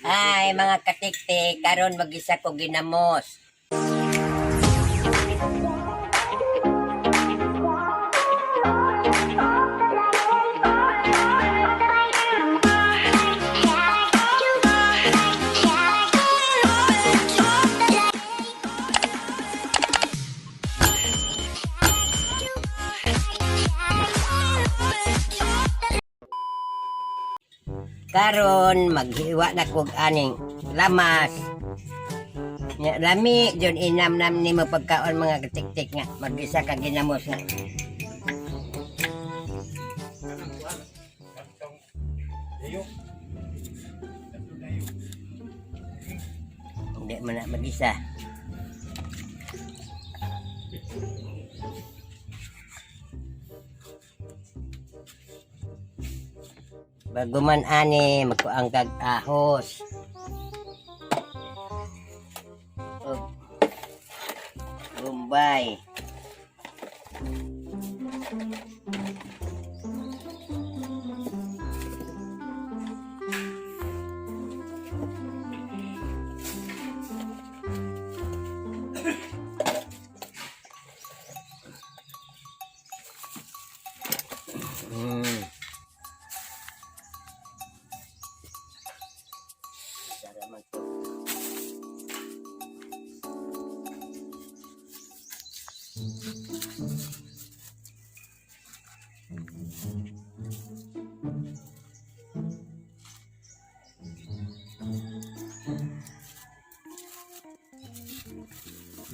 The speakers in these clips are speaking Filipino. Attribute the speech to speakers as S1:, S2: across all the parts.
S1: Ay, mga katiktik, karon mag-isa ko ginamos. Karon maghiwa na kog aning lamas. Nya lami jud inam-nam nimo pagkaon mga katiktik nga mag-isa ka ginamos nga. Hindi man na mag-isa. Bago man ani magkuang kag ahos. Bombay.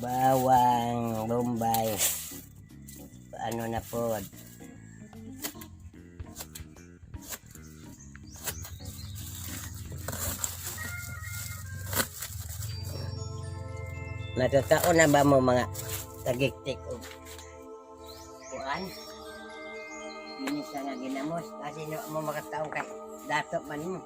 S1: Bawang bombay. Ano na po? Natataon na ba mo mga tagiktik o kuan? Minisa nga ginamos kasi no mo makataong ka dato man mo.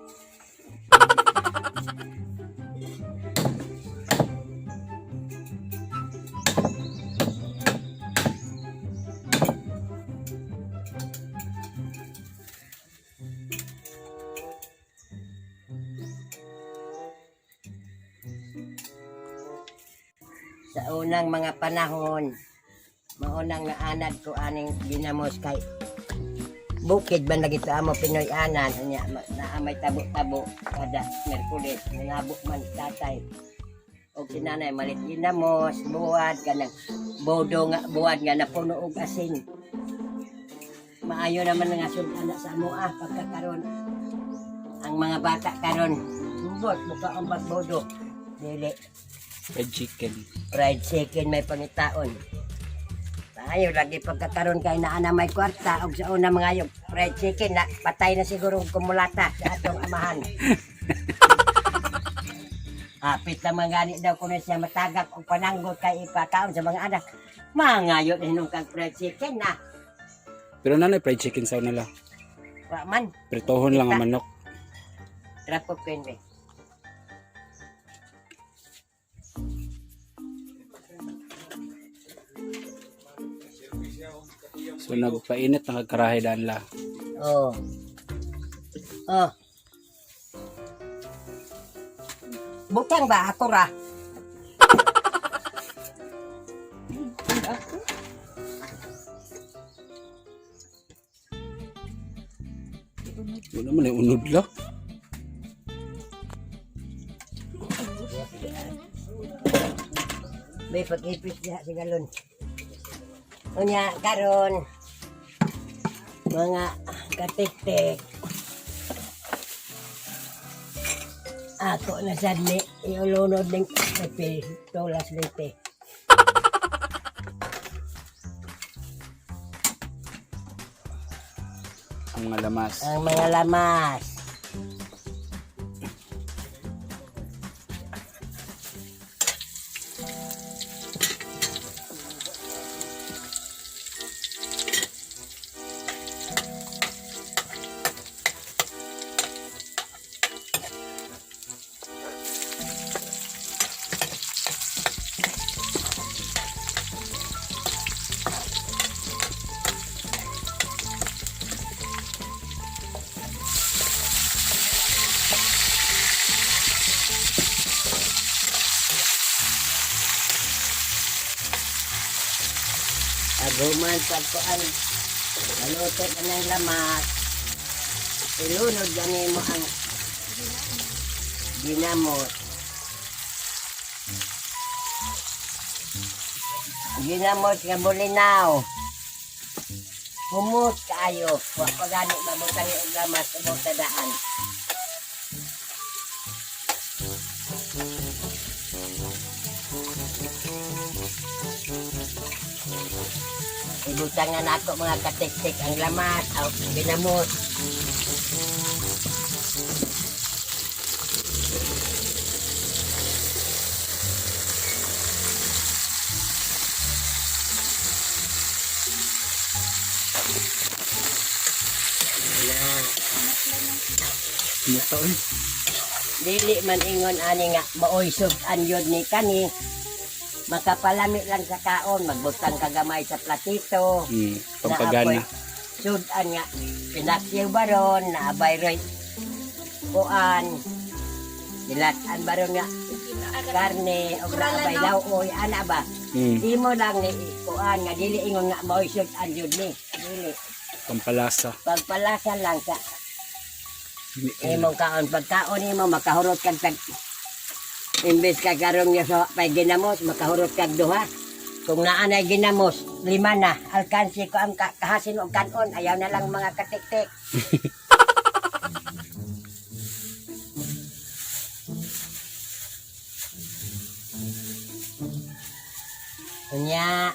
S1: Sa unang mga panahon, maunang naanad ko aning ginamos kay bukid ba lagi ta amo Pinoy anan anya na may tabo-tabo kada Merkulis nabuk man tatay og sinanay malit ginamos buwad kanang bodo nga buwad nga napuno og asin. Maayo naman nga anak sa amo pagkakaron ang mga bata karon subot muka ang pagbodo dili. Fried chicken may pangitaon. Tayo lagi pagkakaroon kay naa na may kwarta og sa una mga yung fried chicken na patay na siguro kumulata sa atong amahan. Apit na mangani daw kuno siya matagak og pananggot kay ipakaon sa mga anak. Mangayo hinung kang fried chicken na.
S2: Pero nanay fried chicken sa nila.
S1: Wa man.
S2: Pritohon lang ang manok.
S1: Trapo pende.
S2: So nagpainit ng karahe daan la.
S1: Oh. Oh. Butang ba ako ra?
S2: Wala man ay unod la.
S1: May pag-ipis niya si galon. Unya karon mga katiktik ako na sadli iulunod ng pepe tolas lite
S2: Ang mga lamas.
S1: ang mga lamas. Paguman pagkuan. Maluto ka ng lamas. Ilunod gani mo ang ginamos. Ginamos nga bulinaw. Humot kaayo. Wa pa gani mabutang og lamas ubos sa daan. Ibutangan ako mga katik-tik ang lamas o ginamos.
S2: Muta eh.
S1: Dili man ingon ani nga maoy sub-an yun ni kani. Makapalami lang sa kaon, magbutang kagamay sa platito.
S2: Pampagana.
S1: Sud-an nga pinakyaw baron na abay roy kuan. Dilatan baron nga karne o abay laoy ana ba. Imo lang ni kuan nga dili ingon nga maoy sud-an yun ni. Dili.
S2: Pampalasa.
S1: Pagpalasa lang sa imong kaon pagkaon nimo makahurot kag tag imbes ka karon nga sa pay ginamos makahurot kag duha kung naa na ginamos 5 na alkansi ko ang kahasin og kanon ayaw na lang mga katik-tik. Kunya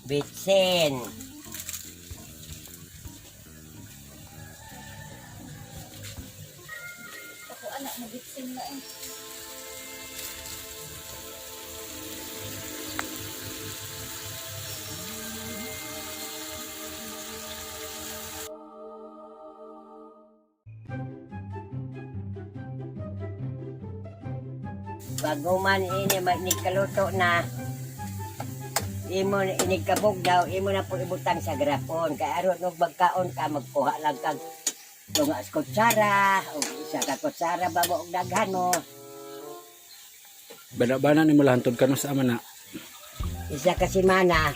S1: bitsin.
S3: Ako anak nabitsin na eh.
S1: Baguman ini magnikaluto na imo inikabog daw imo na po ibutang sa garapon kay aron og magkaon ka magkuha lang kag tunga kutsara o isa ka kutsara bago og daghan mo
S2: Bana-bana ni mo lahantod ka no sa ama na.
S1: isa ka semana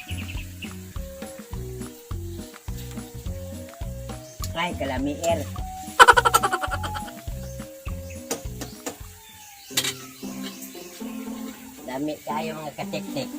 S1: ay kalamier. Dami kayo mga katik-tik.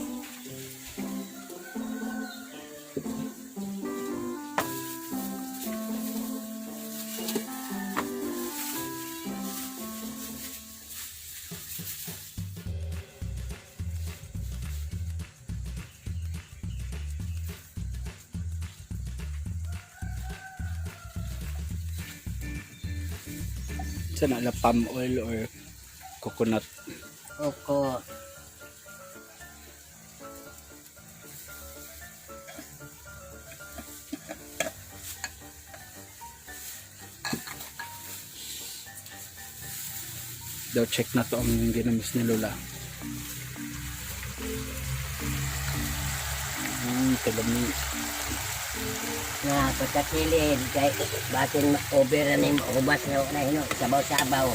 S2: Sana la palm oil or coconut.
S1: Oko.
S2: Daw check na to ang ginamis ni Lola. Kalami.
S1: Nga, pagkakilin, kay batin over na ni ubas na hino, sabaw-sabaw.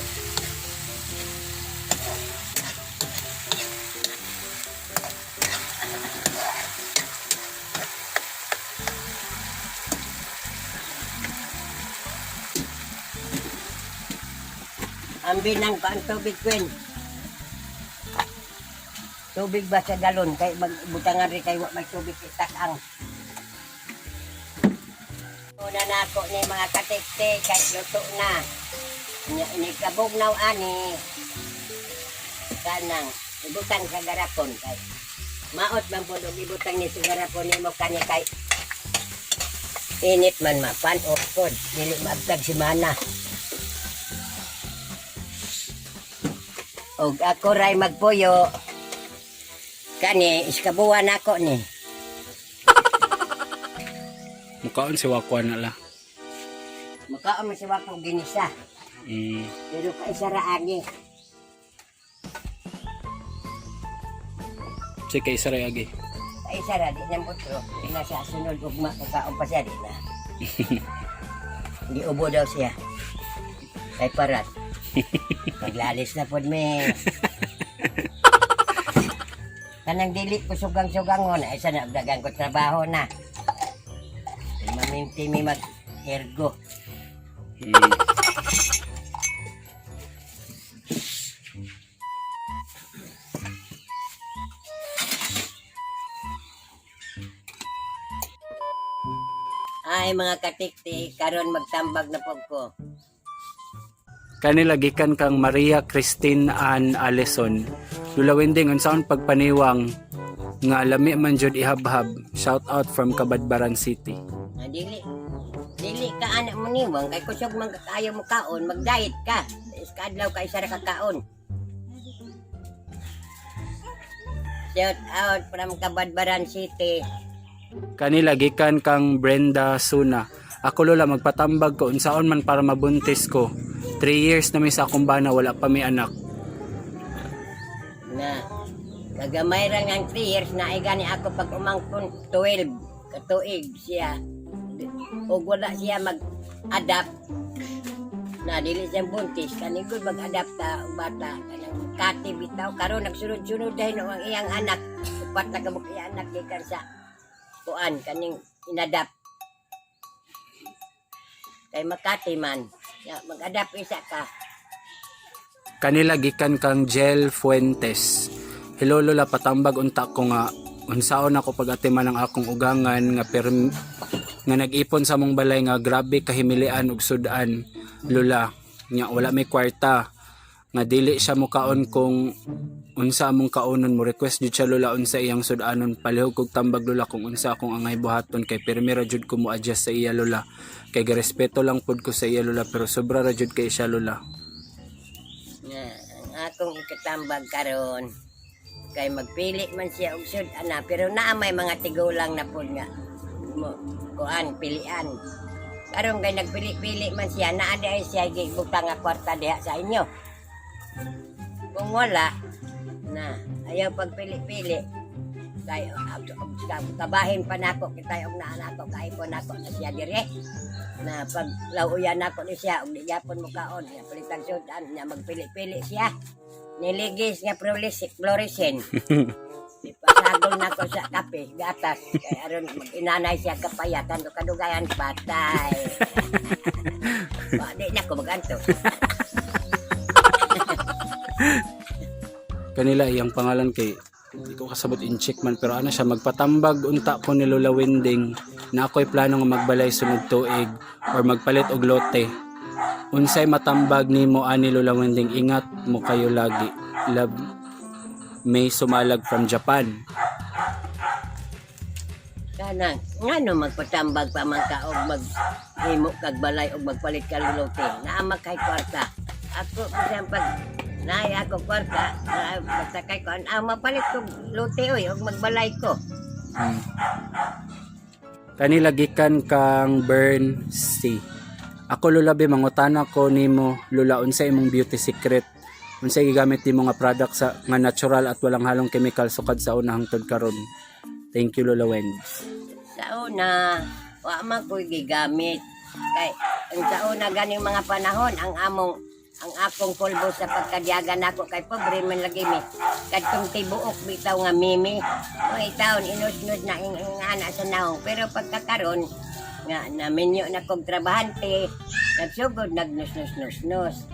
S1: Ambinang pa ang tubig, Queen. Tubig ba sa galon? Kay magbutangan rin kayo may tubig itak ang. Una na ako ni mga katiktik kay luto na. Inikabog na ani. Kanang ibutang sa garapon kay. Maot man po ibutang ni sa garapon ni mo kanya kay. Init man mapan o pod. Dili maagtag semana. Og ako ray magpuyo. Kani iskabuan ako ni.
S2: Mukaon si Wakwa na la.
S1: Makaon man si Wakwa ginisa. Pero kaisa ra agi.
S2: Si kay Saray agi.
S1: Kaisa ra di nang putro. Nasa sunod ugma kakaon pa siya di na. Di ubo daw siya. Kay parat. Paglalis na pod me. Kanang dili ko sugang-sugangon, ay sana dagan ko trabaho na. Maminti mi mag-ergo. Ay mga katikti, karon magtambag na po ko.
S2: Kanila gikan kang Maria Christine Ann Alison. Lula Winding unsaon pagpaniwang nga lami man jud ihabhab. Shout out from Kabadbaran City.
S1: Ah, dili ka anak mo niwang kay kusog man kaayo mo kaon, mag-diet ka. Iskadlaw ka isa ra ka kaon. Shout out from Kabadbaran City.
S2: Kanila gikan kang Brenda Suna. Ako lola magpatambag ko unsaon man para mabuntis ko. 3 years na may sa akong bana wala pa may anak.
S1: Na kagamay ra nga 3 years na ay gani ako pag umangkon 12 katuig siya. O wala siya mag-adapt na dili siya buntis kanigod mag-adapt ta og bata kanang kati bitaw karon nagsunod-sunod dahil ang iyang anak upat na kabuk iyang anak gikan sa kuan kaning inadapt kay Makati man ya, mag-adapt isa ka.
S2: Kanila gikan kang Jel Fuentes. Hello lola patambag unta ko nga unsaon ako pag-atiman ang akong ugangan nga nga nag-ipon sa mong balay nga grabe kahimilian ug sudan lola nya wala may kwarta nga dili siya mukaon kung unsa among kaunon mo request jud siya lola unsa iyang sudanon palihog kog tambag lola kung unsa akong angay buhaton kay permira jud ko mo adjust sa iya lola kay girespeto lang pud ko sa iya lola pero sobra ra jud kay siya lola.
S1: Nga ang akong ikatambag karon kay magpili man siya og sudan pero naa may mga tigulang na pud nga mo kuan pilian. Karon kay nagpili-pili man siya naa di siya gibutang nga kwarta diha sa inyo. Kung wala na ayaw pagpili-pili kay kabahin pa nako kitay og naa nako kay po nako na siya dire na pag lawuyan nako ni siya og di gyapon mo kaon nga palitan sudan nya magpili-pili siya niligis nga fluorescent ipasagol nako sa kape gatas kay aron mag-inanay siya kapayatan do kadugayan patay wa di na ko maganto.
S2: Kanila iyang pangalan kay di ko kasabot in check man pero ano siya magpatambag unta ko ni Lola Winding na ako'y plano nga magbalay sunod tuig or magpalit og lote. Unsay matambag nimo ani Lola Winding ingat mo kayo lagi. Love May Sumalag from Japan.
S1: Kanang ngano magpatambag pa man ka og maghimo kag balay og magpalit ka lulote naa makay kwarta. Ako bisan pag naay ako kwarta basta kay ko mapalit ko lote oy og magbalay ko.
S2: Kanila gikan kang Burn C. Ako Lola be mangutana ko nimo Lola unsay imong beauty secret? Unsay gigamit nimo nga product sa nga natural at walang halong chemical sukad sa una hangtod karon? Thank you Lola Wendy.
S1: Sa una wa man ko gigamit kay ang sa una ganing mga panahon ang akong pulbo sa pagkadyagan nako kay pobre man lagi mi kadtong tibuok bitaw nga mimi oy taon inus-nus na ana sa naong pero pagkakaron nga naminyo na kog trabahante nagsugod nagnus-nus-nus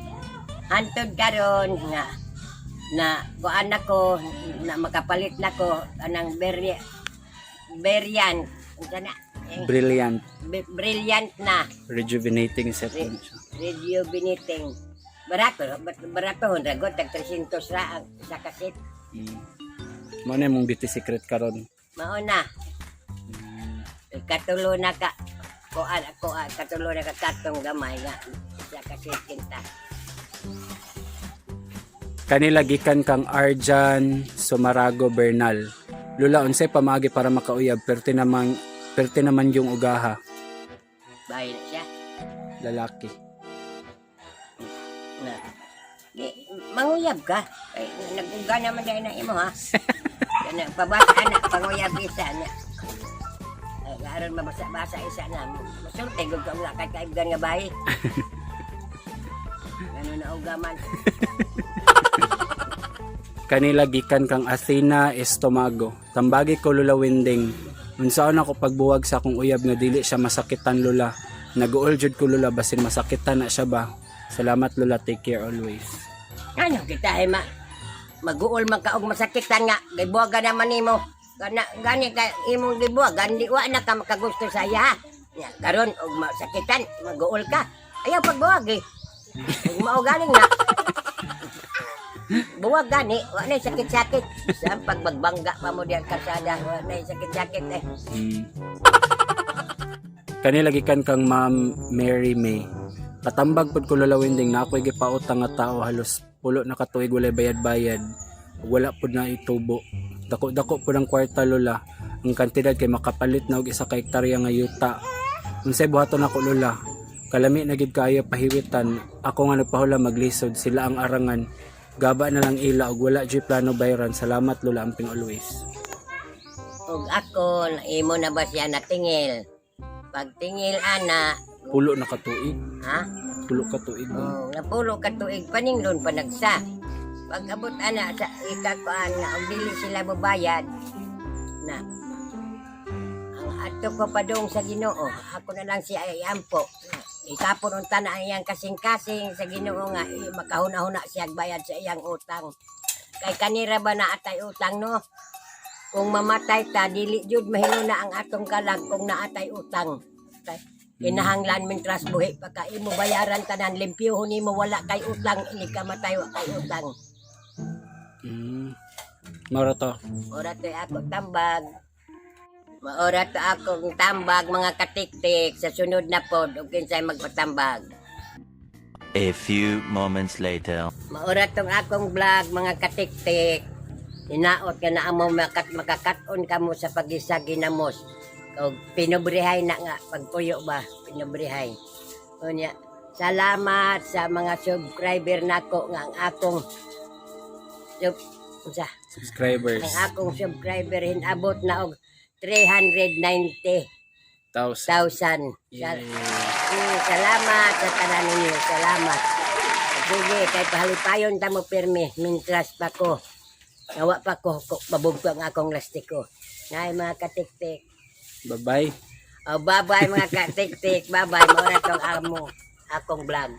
S1: hantod karon nga na kuan nako na makapalit nako anang brilliant brilliant na
S2: Rejuvenating set
S1: rejuvenating barato hon ragot tag 300 ra ang sa kasit
S2: mo na mong beauty secret karon.
S1: mao na katulo na ka kuan ako katulo na ka katong gamay nga sa kasit kinta.
S2: Kanila gikan kang Arjan Sumarago Bernal. Lula unsay pamagi para makauyab perti naman yung ugaha.
S1: Bahay na siya.
S2: Lalaki.
S1: Na. Di, manguyab ka. Ay, nag-uga naman dahil na imo ha. Kana pabasa na panguyab isa na. Ay, aron mabasa-basa isa na. Masulti gud ka nga kay kaibgan nga bahay. Ganun na ugaman.
S2: Kanila gikan kang Athena Estomago. Tambagi ko Lula Winding. Unsaon ako pagbuwag sa akong uyab nga dili siya masakitan Lula. Nag-uol jud ko Lula basin masakitan na siya ba. Salamat Lula, take care always.
S1: Ano kita ay mag-uol man ka og masakitan nga gibuwagan naman nimo. Gani ka imong gibuwagan di wa na ka makagusto sa iya. Ya, karon og masakitan mag-uol ka. Ayaw pagbuwag eh. Ug mao galing na. Buwag gani, wa na sakit-sakit. Sa pagbagbangga pa mo diyan kasada, wa na sakit-sakit eh.
S2: Kanila gikan kang Ma'am Mary May. Katambag pud ko Lula Winding na ako'y gipautang nga tao halos pulo na katuig walay bayad-bayad. Wala pud na itubo. Dako-dako pud ang kwarta Lula. Ang kantidad kay makapalit na og isa ka hektarya nga yuta. Unsay buhaton ako Lula? Kalami na gid kaayo pahiwitan. Ako nga nagpahula maglisod, sila ang arangan. Gaba na lang ila og wala jud plano bayaran. Salamat Lula, amping always.
S1: Ug ako, imo na ba siya natingil? Pag tingil ana,
S2: Pulo na katuig.
S1: ha?
S2: Pulo katuig.
S1: Oh, napulo ka tuig paninglon panagsa. Pag abot ana sa ikakuan nga og dili sila mabayad na ang ato ko padung sa Ginoo, ako na lang siya iampo. Itapon unta na ang iyang kasing-kasing sa Ginoo nga makahuna-huna siya bayad sa iyang utang. Kay kanira ba na atay utang no? Kung mamatay ta dili jud mahiluna ang atong kalag kung naatay utang. Kay kinahanglan mintras buhi pa ka imo bayaran tanan limpyuhon nimo wala kay utang ini ka matay wa kay utang.
S2: Mara to.
S1: Ora to ako tambag. Maora to akong tambag mga katiktik sa sunod na pod ug kinsay magpatambag.
S4: A few moments later.
S1: Maura tong akong vlog mga katiktik. Hinaot ka na amo makakaton ka mo sa pag-isa ginamos. O pinobrihay na nga pagpuyo ba pinobrihay. Unya salamat sa mga subscriber nako nga ang akong
S2: Subscribers.
S1: ang akong subscriber hinabot na og 390,000.
S2: Yay.
S1: Salamat sa tanan ninyo. Salamat. Sige, kay pahalipayon ta mo pirmi. Mintras pa ko. Nawa pa ko. Babog ang akong lastiko. Ngay mga katiktik.
S2: Bye-bye.
S1: Bye-bye mga katiktik. Bye-bye. Muna tong akong vlog.